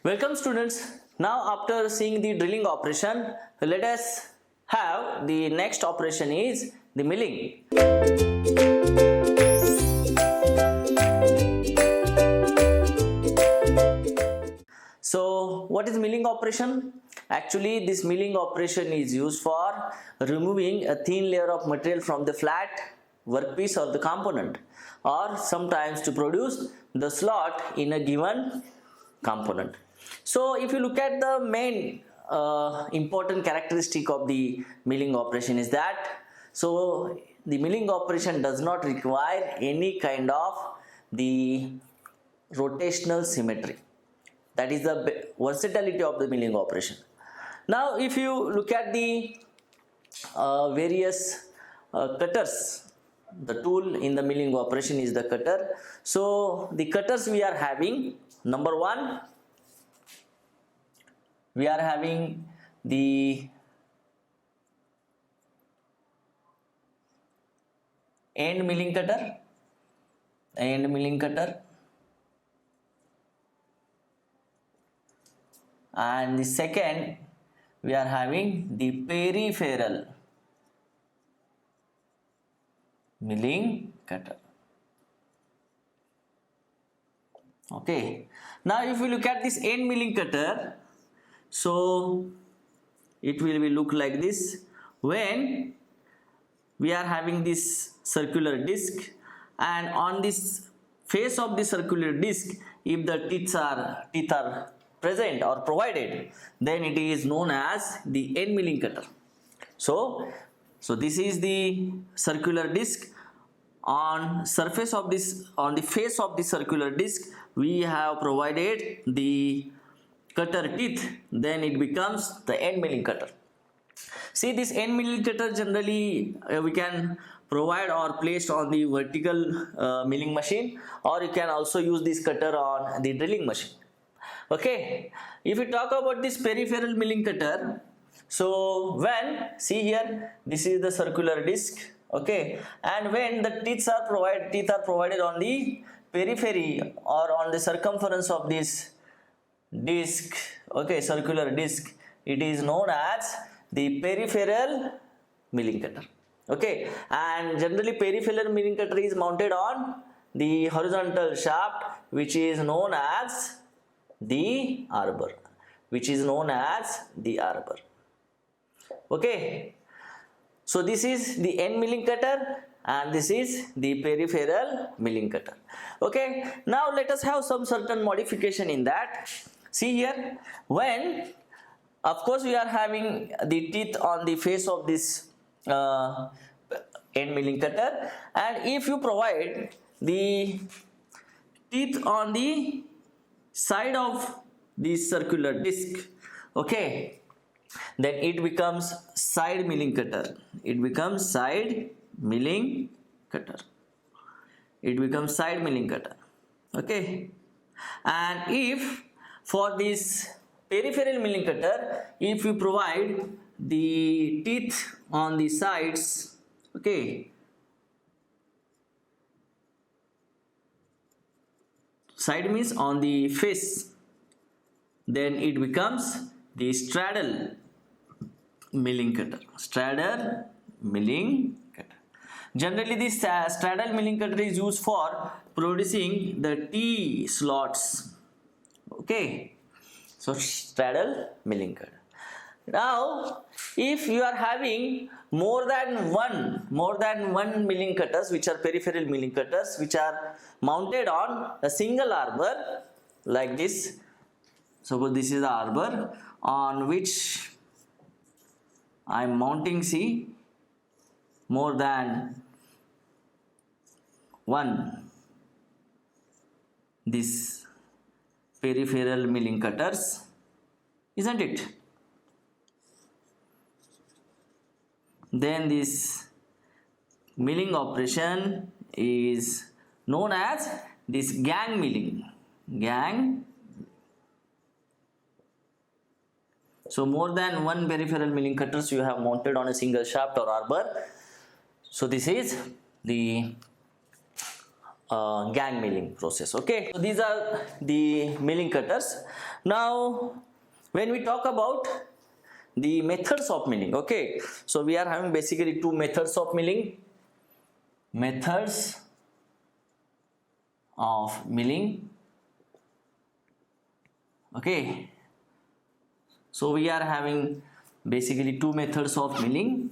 Welcome students. Now after seeing the drilling operation, let us have the next operation is the milling. So what is milling operation? Actually this milling operation is used for removing a thin layer of material from the flat workpiece or the component, or sometimes to produce the slot in a given component. So if you look at the main important characteristic of the milling operation is that, so the milling operation does not require any kind of the rotational symmetry. That is the versatility of the milling operation. Now if you look at the various cutters, the tool in the milling operation is the cutter. So the cutters we are having, number one, we are having the end milling cutter, and the second we are having the peripheral milling cutter. Okay, now if we look at this end milling cutter, so it will be look like this. When we are having this circular disc, and on this face of the circular disc, if the teeth are present or provided, then it is known as the end milling cutter. So this is the circular disc. On surface of this, on the face of the circular disc, we have provided the cutter teeth, then it becomes the end milling cutter. See, this end milling cutter generally we can provide or placed on the vertical milling machine, or you can also use this cutter on the drilling machine. Okay, if we talk about this peripheral milling cutter, so when, see here, this is the circular disc, okay, and when the teeth are provided on the periphery or on the circumference of this disc, okay, circular disc, it is known as the peripheral milling cutter. Okay, and generally peripheral milling cutter is mounted on the horizontal shaft, which is known as the arbor, Okay, so this is the end milling cutter and this is the peripheral milling cutter. Okay, now let us have some certain modification in that. See here, when of course we are having the teeth on the face of this end milling cutter, and if you provide the teeth on the side of this circular disc, okay, then it becomes side milling cutter. Okay, and if for this peripheral milling cutter, if you provide the teeth on the sides, okay, side means on the face, then it becomes the straddle milling cutter. Generally this straddle milling cutter is used for producing the T slots. Okay, so straddle milling cutter. Now if you are having more than one milling cutters, which are peripheral milling cutters, which are mounted on a single arbor like this, suppose this is the arbor on which I am mounting, see, more than one this peripheral milling cutters, isn't it? Then this milling operation is known as this gang milling. So more than one peripheral milling cutters you have mounted on a single shaft or arbor. So this is the gang milling process. Okay, so these are the milling cutters. Now when we talk about the methods of milling, okay, so we are having basically two methods of milling. Methods of milling. Okay, so we are having basically two methods of milling.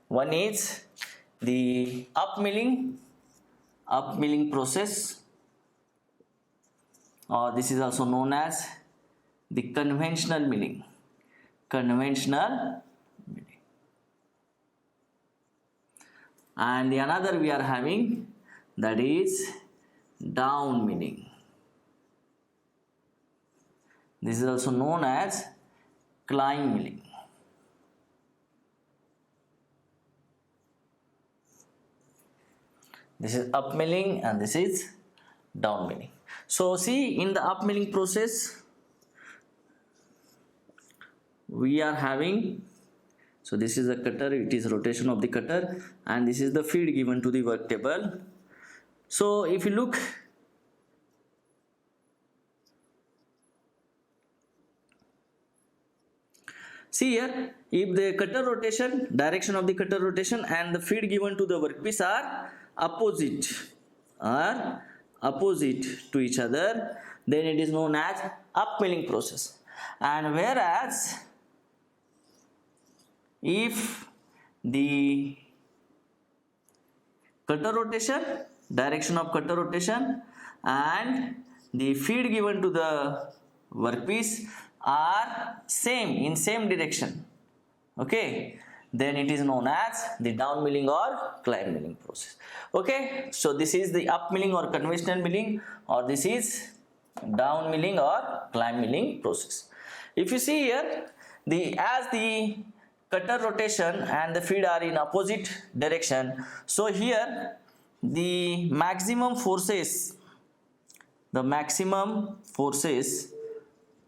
One is the up milling process, or this is also known as the conventional milling. And the another we are having, that is down milling. This is also known as climb milling. This is up milling and this is down milling. So see, in the up milling process we are having, so this is the cutter, it is rotation of the cutter, and this is the feed given to the work table. So if you look, see here, if the cutter rotation, direction of the cutter rotation and the feed given to the workpiece are opposite to each other, then it is known as up milling process. And whereas if the cutter rotation, direction of cutter rotation and the feed given to the workpiece are in same direction, okay, then it is known as the down milling or climb milling process. Okay, so this is the up milling or conventional milling, or this is down milling or climb milling process. If you see here, as the cutter rotation and the feed are in opposite direction, so here the maximum forces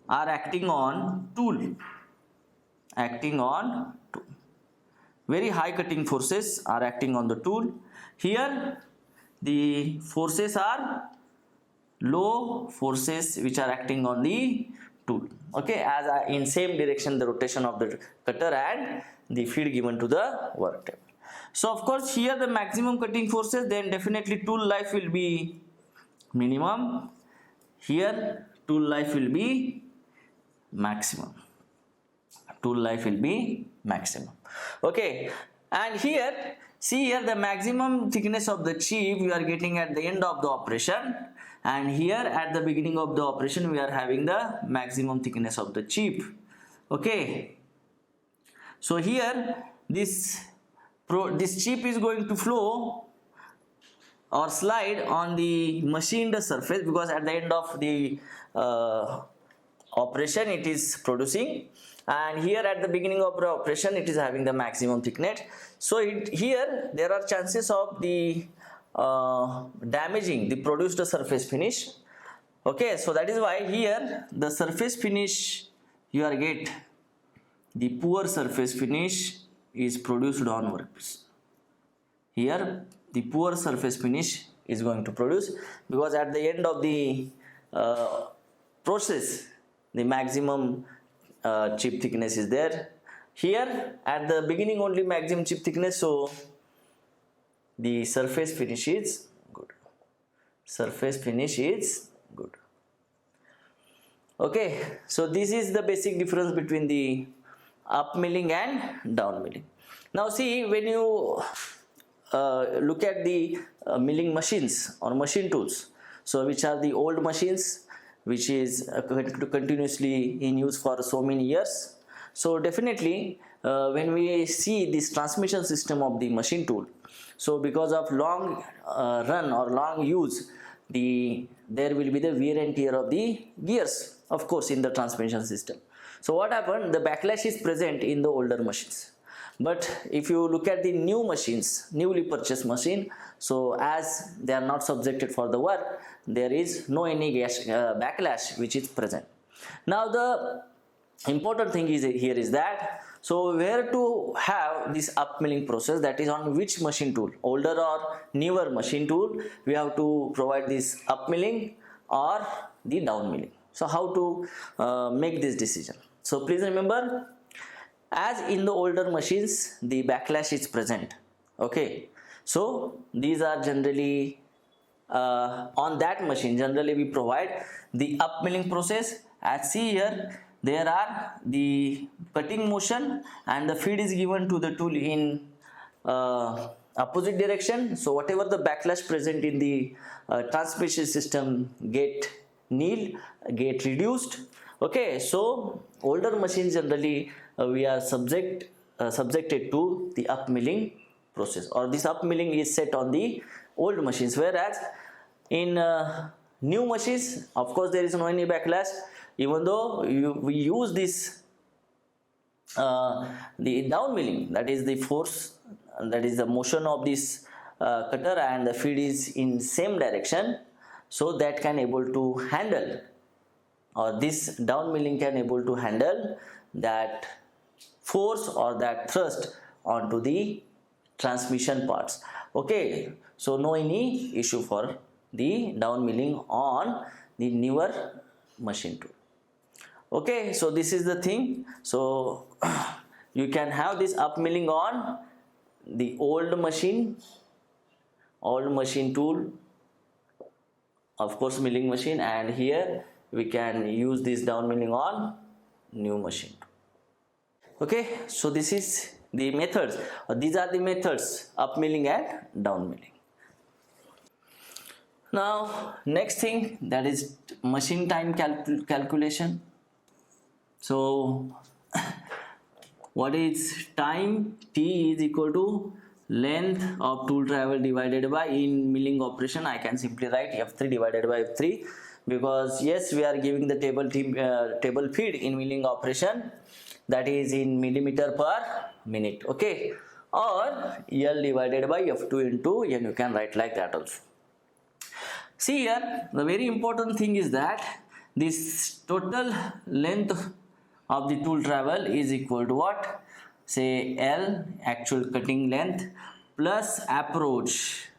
are acting on tool. Very high cutting forces are acting on the tool. Here the forces are low forces which are acting on the tool. Okay, as in same direction the rotation of the cutter and the feed given to the work table. So of course here the maximum cutting forces, then definitely tool life will be minimum. Here tool life will be maximum. Okay, and here see here the maximum thickness of the chip we are getting at the end of the operation, and here at the beginning of the operation we are having the maximum thickness of the chip. Okay, so here this chip is going to flow or slide on the machined surface, because at the end of the operation it is producing, and here at the beginning of the operation it is having the maximum thickness. So here there are chances of the damaging the produced surface finish. Okay, so that is why here the surface finish you are get the poor surface finish is produced on workpiece. Here the poor surface finish is going to produce, because at the end of the process the maximum chip thickness is there. Here at the beginning only maximum chip thickness, so the surface finish is good. Okay, so this is the basic difference between the up milling and down milling. Now see, when you look at the milling machines or machine tools, so which are the old machines which is continuously in use for so many years. So definitely when we see this transmission system of the machine tool, so because of long run or long use, there will be the wear and tear of the gears, of course, in the transmission system. So what happened, the backlash is present in the older machines. But if you look at the new machines, newly purchased machine, so as they are not subjected for the work, there is no any backlash which is present. Now the important thing is here is that, so where to have this up milling process, that is on which machine tool, older or newer machine tool, we have to provide this up milling or the down milling. So how to make this decision? So please remember, as in the older machines the backlash is present, okay, so these are generally on that machine generally we provide the up milling process. As see here, there are the cutting motion and the feed is given to the tool in opposite direction, so whatever the backlash present in the transmission system get nil, get reduced, okay. So older machines generally we are subjected to the up milling process, or this up milling is set on the old machines, whereas in new machines of course there is no any backlash, even though we use this the down milling, that is the force, that is the motion of this cutter and the feed is in same direction, so that can able to handle, or this down milling can able to handle that force or that thrust onto the transmission parts, okay. So no any issue for the down milling on the newer machine tool, okay. So this is the thing, so you can have this up milling on the old machine tool, of course milling machine, and here we can use this down milling on new machine tool, okay. So this is the methods, or these are the methods, up milling and down milling. Now next thing, that is machine time calculation. So what is time? T is equal to length of tool travel divided by, in milling operation I can simply write F3 divided by F3, because yes, we are giving the table feed in milling operation, that is in millimeter per minute, okay, or L divided by F2 into N, you can write like that also. See here, the very important thing is that this total length of the tool travel is equal to what? Say L, actual cutting length, plus approach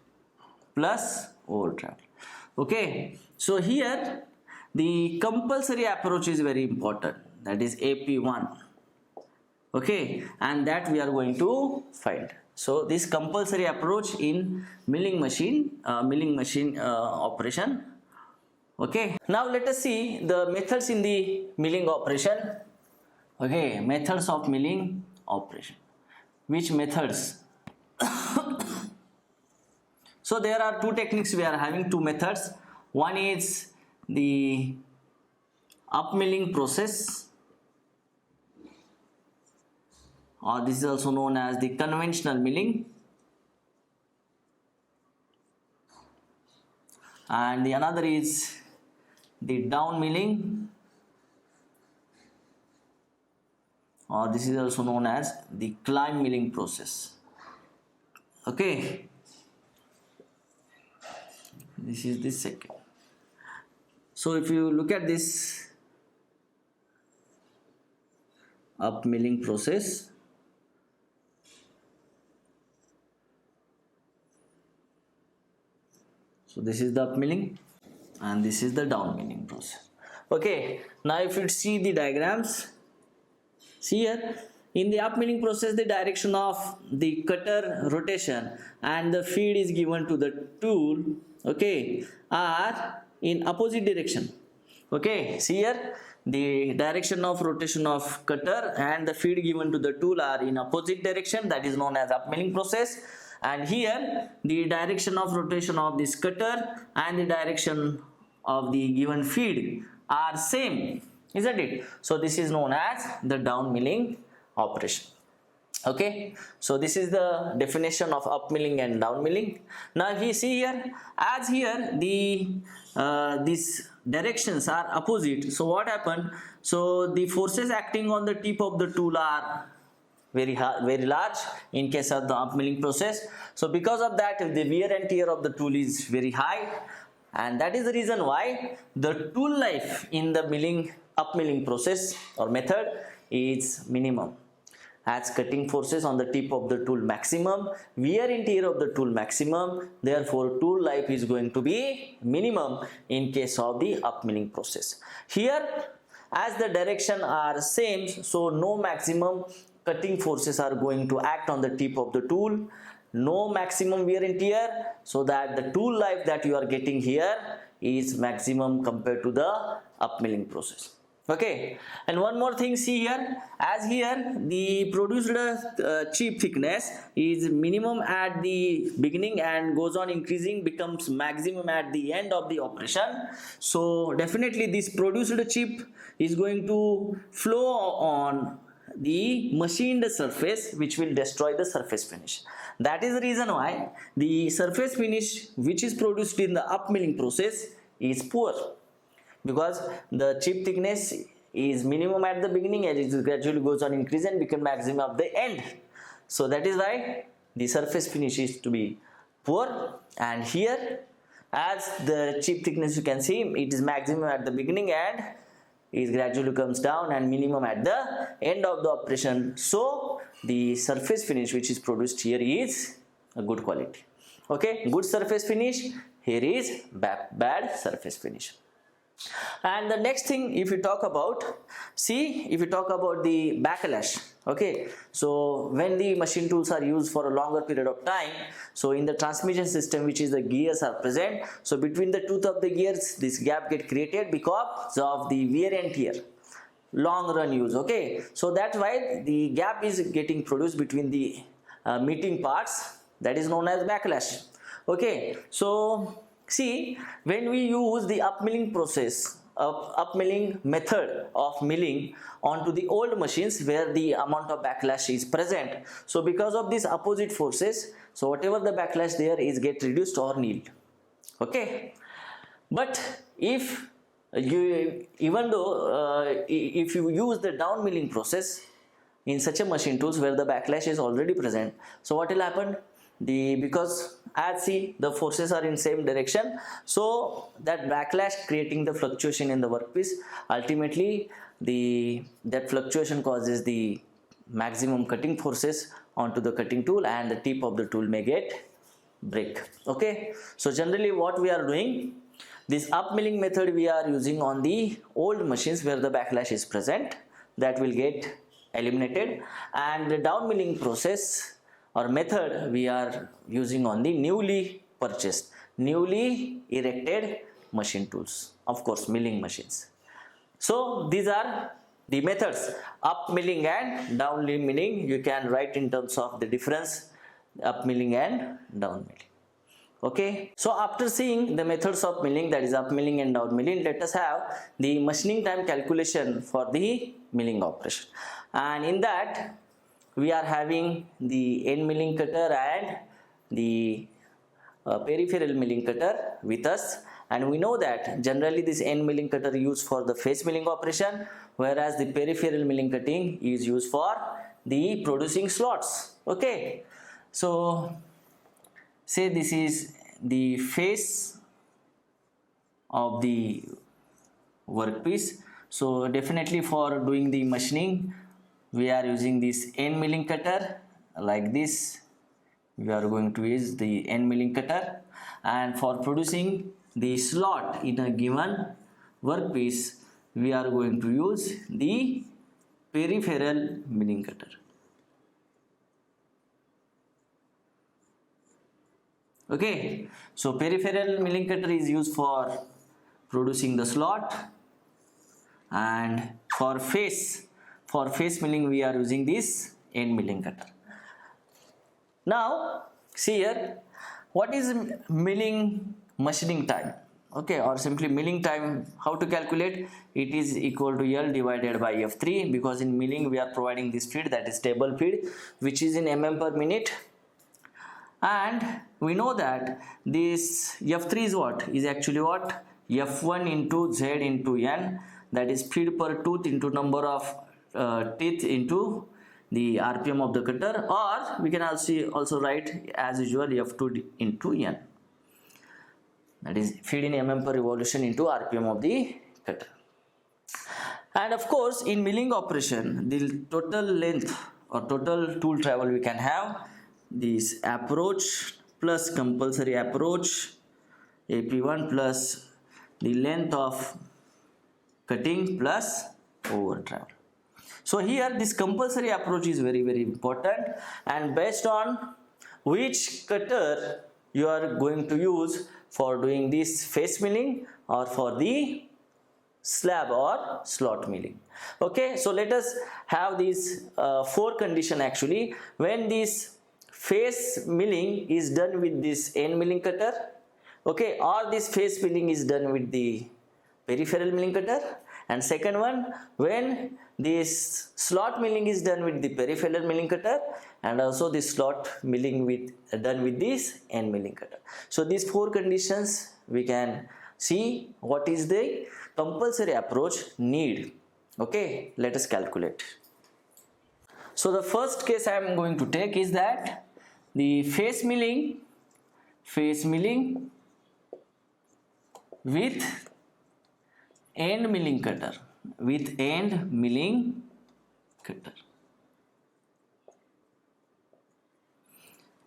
plus overall travel, okay. So here the compulsory approach is very important, that is AP1, okay, and that we are going to find. So this compulsory approach in milling machine operation, okay. Now let us see the methods in the milling operation, okay, methods of milling operation. Which methods? So there are two techniques, we are having two methods. One is the up milling process, or this is also known as the conventional milling, and the another is the down milling, or this is also known as the climb milling process, okay. This is the second. So if you look at this up milling process, so this is the up milling and this is the down milling process, okay. Now if you see the diagrams, see here, in the up milling process the direction of the cutter rotation and the feed is given to the tool, okay, are in opposite direction, okay. See here, the direction of rotation of cutter and the feed given to the tool are in opposite direction, that is known as up milling process. And here the direction of rotation of this cutter and the direction of the given feed are same, isn't it? So this is known as the down milling operation, okay. So this is the definition of up milling and down milling. Now we see here, as here the these directions are opposite, so what happened? So the forces acting on the tip of the tool are very large in case of the up milling process. So because of that the wear and tear of the tool is very high, and that is the reason why the tool life in the milling up milling process or method is minimum, as cutting forces on the tip of the tool maximum, wear and tear of the tool maximum, therefore tool life is going to be minimum in case of the up milling process. Here, as the direction are same, so no maximum cutting forces are going to act on the tip of the tool, no maximum wear and tear, so that the tool life that you are getting here is maximum compared to the up milling process. Okay, and one more thing, see here, as here the produced chip thickness is minimum at the beginning and goes on increasing, becomes maximum at the end of the operation. So definitely this produced chip is going to flow on the machined surface, which will destroy the surface finish. That is the reason why the surface finish which is produced in the up milling process is poor, because the chip thickness is minimum at the beginning and it gradually goes on increase and become maximum at the end. So that is why the surface finish is to be poor. And here, as the chip thickness, you can see it is maximum at the beginning and it gradually comes down and minimum at the end of the operation. So the surface finish which is produced here is a good quality. Okay, good surface finish, here is bad surface finish. And the next thing, if you talk about, see, if you talk about the backlash, okay, so when the machine tools are used for a longer period of time, so in the transmission system, which is the gears are present, so between the tooth of the gears this gap get created because of the wear and tear, long run use. Okay, so that's why the gap is getting produced between the meeting parts, that is known as backlash. Okay, so see, when we use the up milling process, up milling method of milling onto the old machines where the amount of backlash is present, so because of these opposite forces, so whatever the backlash there is get reduced or nil. Okay, but if you, even though if you use the down milling process in such a machine tools where the backlash is already present, so what will happen? Because as see the forces are in same direction, so that backlash creating the fluctuation in the workpiece, ultimately that fluctuation causes the maximum cutting forces onto the cutting tool and the tip of the tool may get break. Okay, so generally what we are doing, this up milling method we are using on the old machines where the backlash is present, that will get eliminated, and the down milling process or method we are using on the newly purchased, newly erected machine tools, of course milling machines. So these are the methods, up milling and down milling. You can write in terms of the difference, up milling and down milling. Okay, so after seeing the methods of milling, that is up milling and down milling, let us have the machining time calculation for the milling operation. And in that we are having the end milling cutter and the peripheral milling cutter with us, and we know that generally this end milling cutter is used for the face milling operation, whereas the peripheral milling cutting is used for the producing slots. Okay, so say this is the face of the workpiece, so definitely for doing the machining we are using this end milling cutter like this. We are going to use the end milling cutter, and for producing the slot in a given workpiece we are going to use the peripheral milling cutter. Okay, so peripheral milling cutter is used for producing the slot, and for face milling we are using this end milling cutter. Now see here, what is milling machining time? Okay, or simply milling time, how to calculate? It is equal to L divided by F3, because in milling we are providing this feed, that is table feed, which is in mm per minute, and we know that this F3 is what? Is actually what? F1 into Z into N, that is feed per tooth into number of teeth into the RPM of the cutter, or we can also write as usual F2 into N, that is feed in mm per revolution into RPM of the cutter. And of course, in milling operation, the total length or total tool travel we can have this approach plus compulsory approach AP1 plus the length of cutting plus over travel. So here this compulsory approach is very important, and based on which cutter you are going to use for doing this face milling or for the slab or slot milling. Okay, so let us have these four condition actually. When this face milling is done with this end milling cutter, okay, or this face milling is done with the peripheral milling cutter, and second one, when this slot milling is done with the peripheral milling cutter, and also the slot milling done with this end milling cutter. So these four conditions we can see what is the compulsory approach need. Okay, let us calculate. So the first case I am going to take is that the face milling with end milling cutter,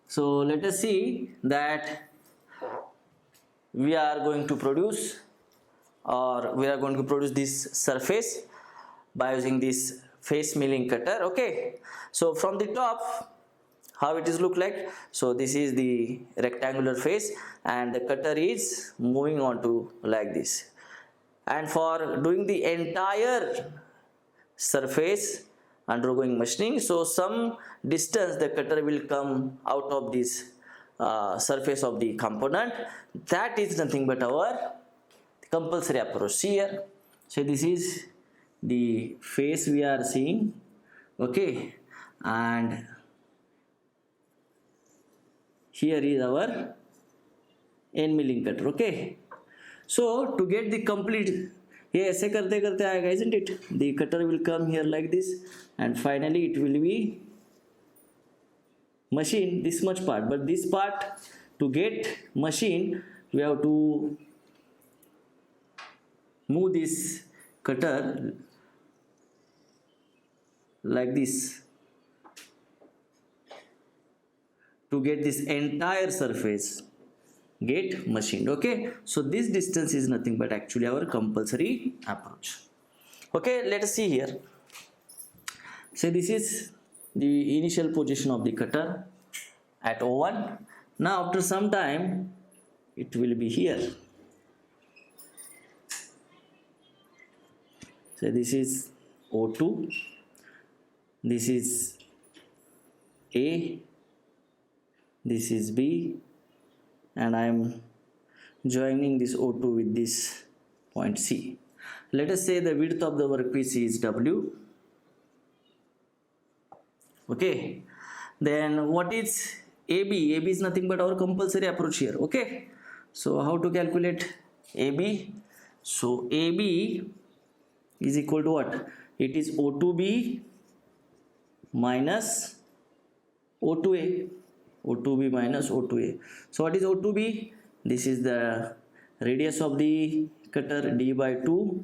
So let us see that we are going to produce this surface by using this face milling cutter. Okay, so from the top how it is look like. So this is the rectangular face and the cutter is moving on to like this, and for doing the entire surface undergoing machining, so some distance the cutter will come out of this surface of the component. That is nothing but our compulsory approach here. So this is the face we are seeing, okay, and here is our end milling cutter. Okay, so to get the complete, ये ऐसे करते करते आएगा, isn't it? The cutter will come here like this, and finally it will be machine this much part. But this part, to get machine, we have to move this cutter like this to get this entire surface get machined. Okay, so this distance is nothing but actually our compulsory approach. Okay, let us see here. So this is the initial position of the cutter at O1. Now after some time it will be here. So this is O2, this is A, this is B, and I am joining this O2 with this point C. Let us say the width of the workpiece is W. Okay, then what is AB? AB is nothing but our compulsory approach here. Okay, so how to calculate AB? So AB is equal to what? It is O2B minus O2A. O2B minus O2A. So what is O2B? This is the radius of the cutter, D by 2,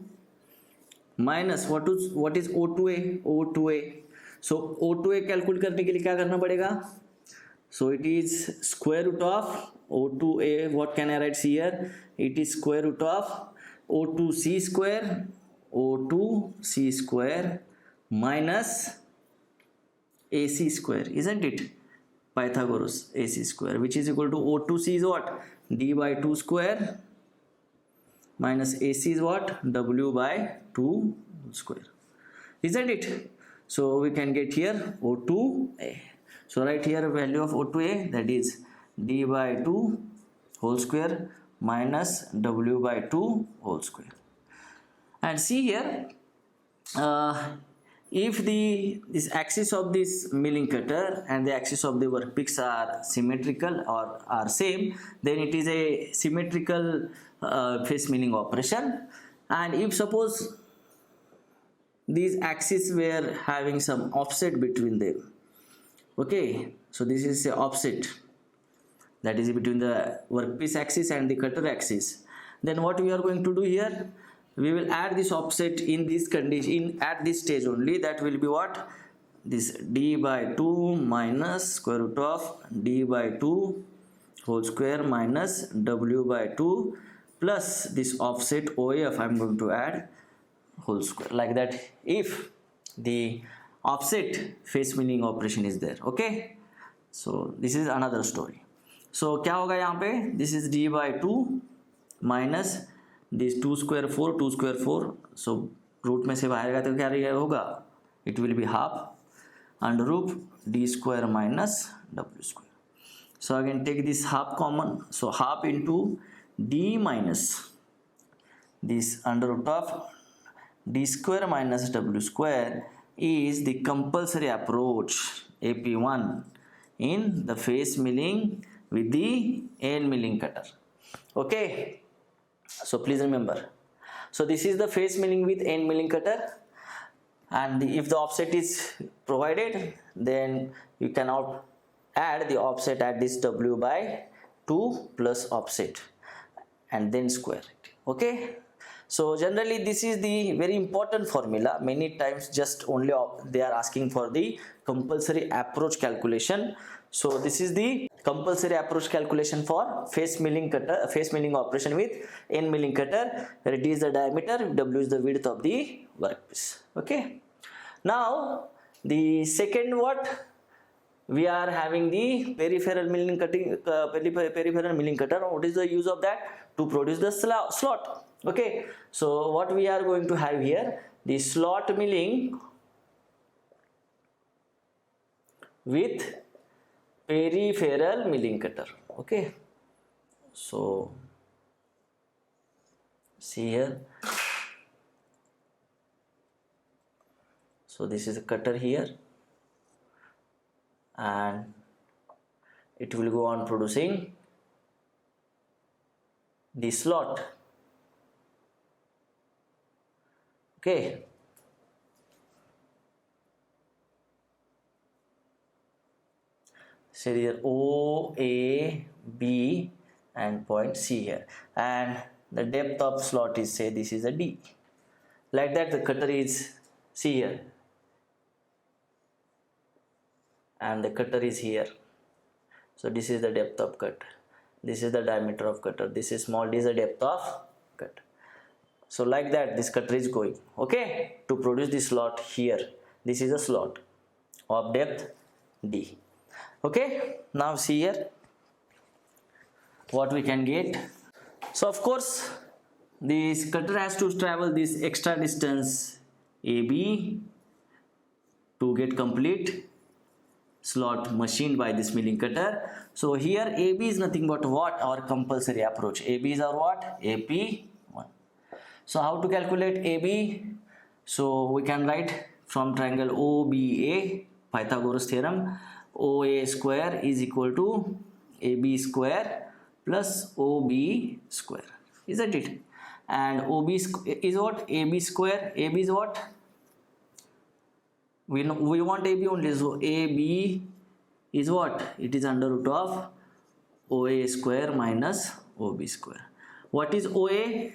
minus what is O2A? O2A. So O2A calculate करने के लिए क्या करना पड़ेगा? So it is square root of O2A. What can I write here? It is square root of O2C square minus AC square, isn't it? Pythagoras AC square, which is equal to O2C is what? D by 2 square minus AC is what? W by 2 square, isn't it? So we can get here O2A. So right here value of O2A, that is D by 2 whole square minus W by 2 whole square. And see here, if this axis of this milling cutter and the axis of the workpiece are symmetrical or are same, then it is a symmetrical face milling operation. And if suppose these axes were having some offset between them, okay, so this is a offset that is between the workpiece axis and the cutter axis, then what we are going to do here, we will add this offset in this condition at this stage only. That will be what? This d by 2 minus square root of d by 2 whole square minus w by 2 plus this offset OAF I am going to add whole square, like that, if the offset face milling operation is there. Okay, so this is another story. So क्या होगा यहाँ पे? This is d by 2 minus this 2 square 4 2 square 4. So root में से बाहर गया तो क्या होगा? It will be half under root d square minus w square. So again take this half common. So half into d minus this under root of d square minus w square is the compulsory approach AP1 in the face milling with the end milling cutter. Okay, so please remember. So this is the face milling with end milling cutter, and if the offset is provided, then you cannot add the offset at this w by 2 plus offset and then square it. Okay, so generally this is the very important formula. Many times just only they are asking for the compulsory approach calculation. So this is the compulsory approach calculation for face milling cutter, face milling operation with end milling cutter, where d is the diameter, w is the width of the workpiece. Okay, now the second what? We are having the peripheral milling cutting, peripheral milling cutter. What is the use of that? To produce the slot. Okay, so what we are going to have here, the slot milling with peripheral milling cutter. Okay, so see here. So this is a cutter here, and it will go on producing the slot. Okay, say here O, A, B and point C here, and the depth of slot is, say this is a D. Like that the cutter is, see here, and the cutter is here. So this is the depth of cut, this is the diameter of cutter, this is small d is the depth of cut. So like that this cutter is going, okay, to produce the slot here. This is a slot of depth d. Okay, now see here what we can get. So of course this cutter has to travel this extra distance AB to get complete slot machined by this milling cutter. So here AB is nothing but what? Our compulsory approach. AB is our what? AP1. So how to calculate AB? So we can write from triangle OBA, Pythagoras theorem, OA square is equal to AB square plus OB square. Isn't it? And OB is what? AB square. AB is what? We want AB only. So AB is what? It is under root of OA square minus OB square. What is OA?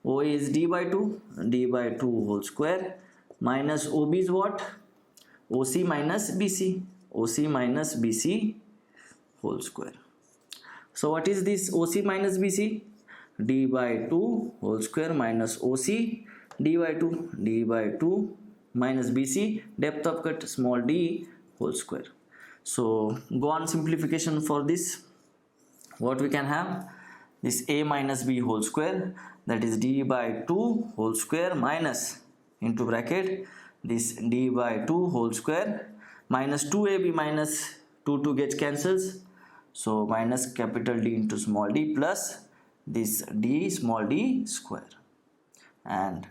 OA is d by 2. D by 2 whole square minus OB is what? OC minus BC. OC minus BC whole square. So what is this OC minus BC? D by 2 whole square minus OC d by 2 minus BC, depth of cut small d whole square. So go on simplification for this. What we can have? This A minus B whole square, that is d by 2 whole square minus into bracket this d by 2 whole square minus 2AB minus 2 gets cancels. So minus capital D into small d plus this d small d square. And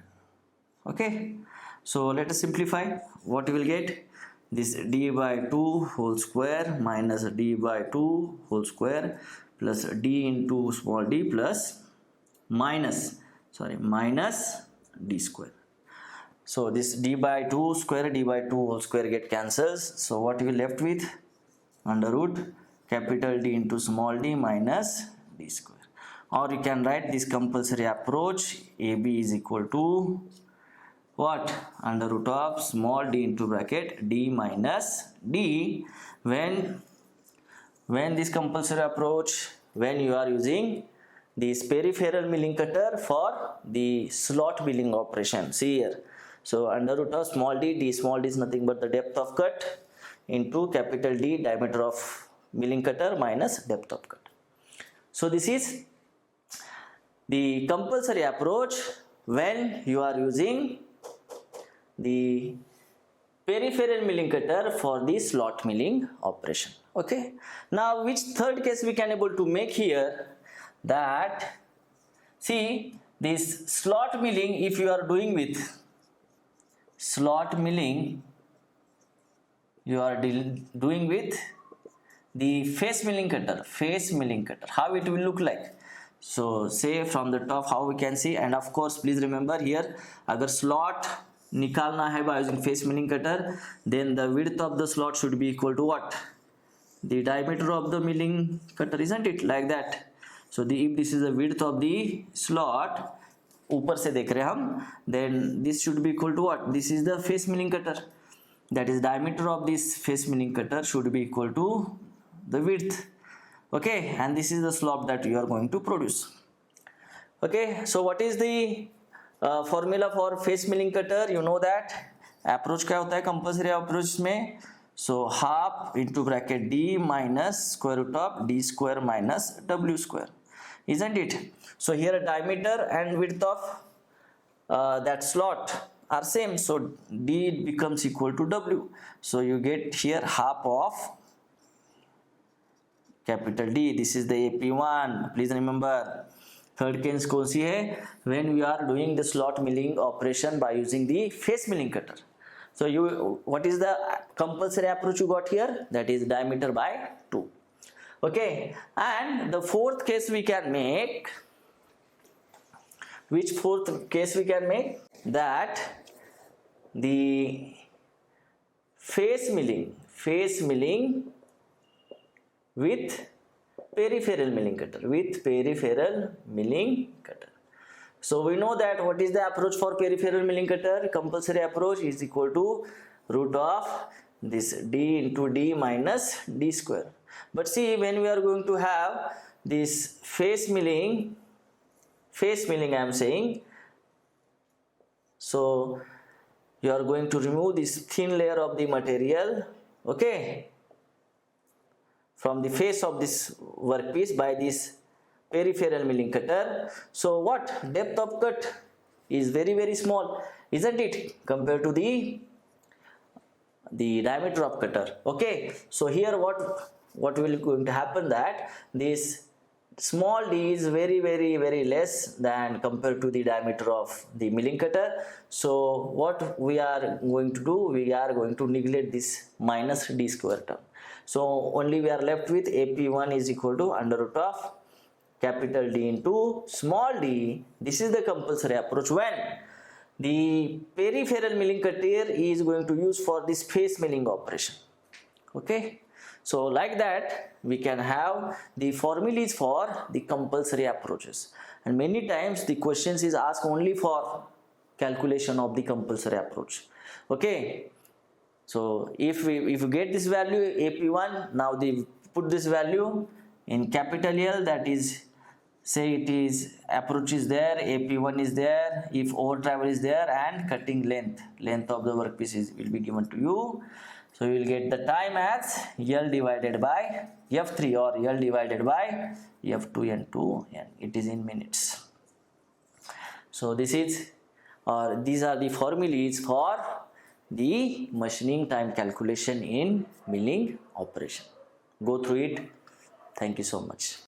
okay, so let us simplify. What we will get? This d by 2 whole square minus d by 2 whole square plus d into small d plus minus d square. So this d by 2 square, d by 2 whole square get cancels. So what we left with? Under root capital D into small d minus d square. or you can write this compulsory approach. AB is equal to what? Under root of small d into bracket d minus d, when this compulsory approach, when you are using this peripheral milling cutter for the slot milling operation. See here, so under root of small d small d is nothing but the depth of cut, into capital D diameter of milling cutter minus depth of cut. So this is the compulsory approach when you are using the peripheral milling cutter for the slot milling operation. Okay, now which third case we can able to make here, that see this slot milling, if you are doing with slot milling, you are doing with the face milling cutter, how it will look like. So say from the top how we can see, and of course please remember here, agar slot nikalna hai by using face milling cutter, then the width of the slot should be equal to what? The diameter of the milling cutter, isn't it? Like that. So if this is the width of the slot, ऊपर से देख रहे हम, then this should be equal to what? This is the face milling cutter. That is, diameter of this face milling cutter should be equal to the width. Okay, and this is the slot that you are going to produce. Okay, so what is the formula for face milling cutter? You know that approach क्या होता है compulsory approach में? So half into bracket d minus square root of d square minus w square, isn't it? So here diameter and width of that slot are same, so d becomes equal to w. So you get here half of capital D. This is the AP1. Please remember, third case कौन सी है? When we are doing the slot milling operation by using the face milling cutter. So what is the compulsory approach you got here? That is diameter by 2. Okay, and the fourth case we can make. Which fourth case we can make? That the face milling with peripheral milling cutter, So we know that what is the approach for peripheral milling cutter? Compulsory approach is equal to root of this d into d minus d square. But see, when we are going to have this face milling I am saying, so you are going to remove this thin layer of the material, okay, from the face of this workpiece by this peripheral milling cutter. So what? Depth of cut is very, very small, isn't it, compared to the diameter of cutter. Okay, so here what will going to happen, that this small d is very, very, very less than compared to the diameter of the milling cutter. So what we are going to do, we are going to neglect this minus d square term. So only we are left with AP1 is equal to under root of capital D into small d. This is the compulsory approach when the peripheral milling cutter is going to use for this face milling operation. Okay, so like that we can have the formulas for the compulsory approaches, and many times the questions is asked only for calculation of the compulsory approach. Okay, so if you get this value AP1, now they put this value in capital L, that is, say it is approach is there, AP1 is there, if over travel is there, and cutting length of the workpiece will be given to you. So you will get the time as L divided by F3 or L divided by F2N2, it is in minutes. So this is, or these are the formulas for the machining time calculation in milling operation. Go through it. Thank you so much.